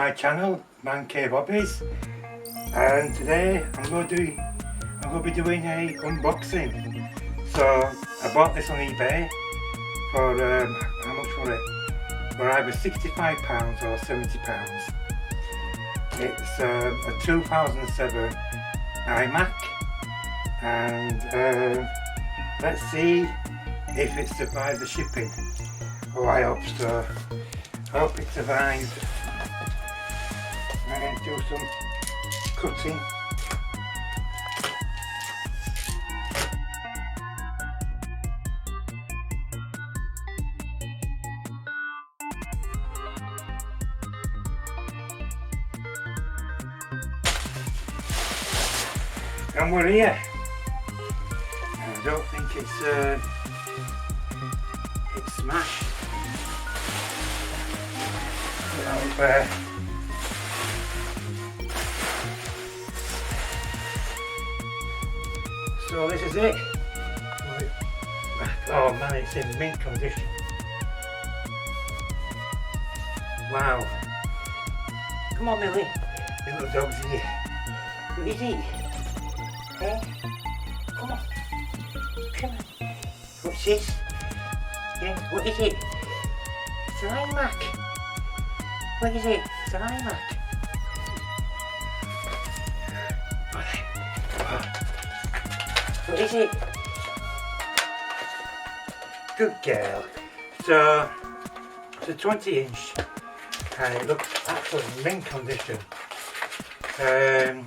my channel, Man Cave Hobbies, and today I'm going to be doing a unboxing. So I bought this on eBay for how much for it? For either £65 or £70. It's a 2007 iMac, and let's see if it survived the shipping. Oh, I hope so. I hope it survived. I'm going to do some cutting. And we're here. I don't think it's smashed. So this is it. Oh man, it's in mint condition. Wow. Come on, Millie. The little dog's here. What is it? Eh? Come on. Come on. What's this? Yeah, what is it? It's an iMac. What is it? It's an iMac. What is it? Good girl. So, it's a 20-inch and it looks absolutely mint condition. I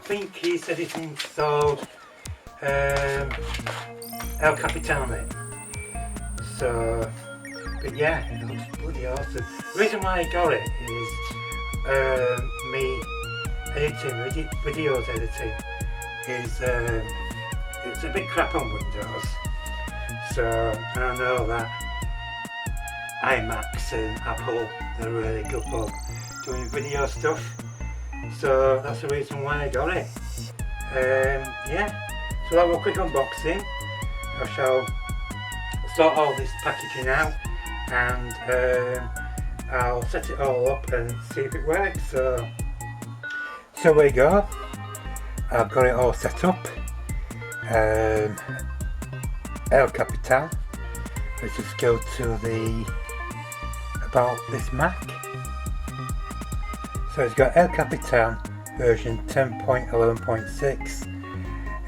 think he said it's installed El Capitan on it. So, but yeah, it looks bloody awesome. The reason why I got it is me editing, videos editing is it's a bit crap on Windows. So I know that iMacs and Apple, they're really good for doing video stuff. So that's the reason why I got it. Yeah, so I'll have a quick unboxing. I shall sort all this packaging out and I'll set it all up and see if it works. So here we go. I've got it all set up. El Capitan. Let's just go to the about this Mac. So it's got El Capitan version 10.11.6.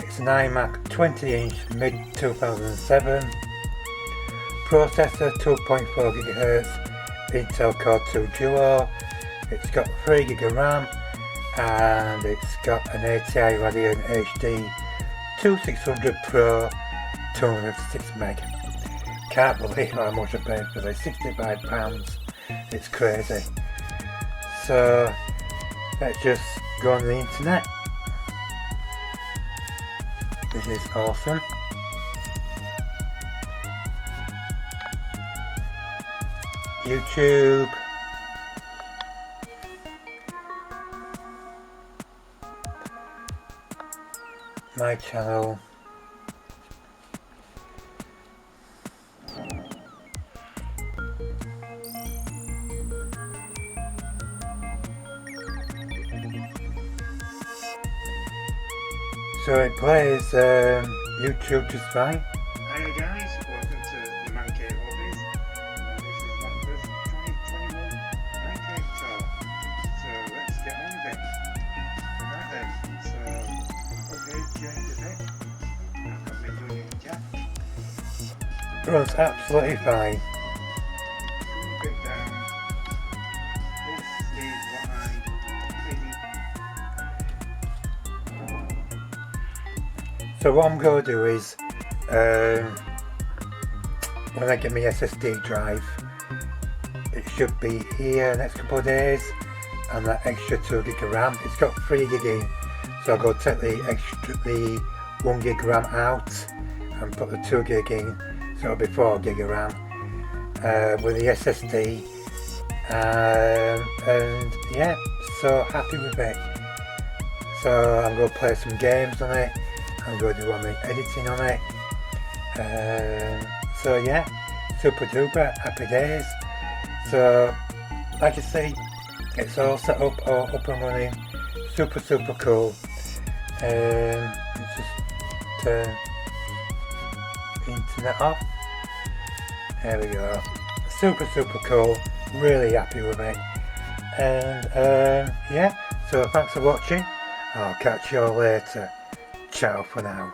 It's an iMac 20-inch mid 2007. Processor 2.4 GHz Intel Core 2 Duo. It's got 3 GB of RAM and it's got an ATI Radeon HD 2600 Pro 256 meg. Can't believe how much I paid for this, £65. It's crazy. So let's just go on the internet. This is awesome. YouTube. My channel. So it plays YouTube just fine. Hey guys, welcome to the Man Cave Hobbies. This is my first 2021 Man Cave tour. So let's get on with it. Right then, so okay, change a bit. I've got my union jack. Runs absolutely fine. Screwing a bit down. This is what I really. So what I'm going to do is, when I get my SSD drive, it should be here next couple of days, and that extra 2 GB of RAM. It's got 3 GB in, so I'll go take the 1 GB RAM out and put the 2 GB in, so it'll be 4 GB of RAM with the SSD, and yeah, so happy with it. So I'm going to play some games on it. I'm going to do all my editing on it. So yeah, super duper happy days. So like I say, it's all set up, all up and running, super cool. Let's just turn the internet off. There we go. Super cool, really happy with it. And yeah, so thanks for watching. I'll catch you all later. Ciao for now.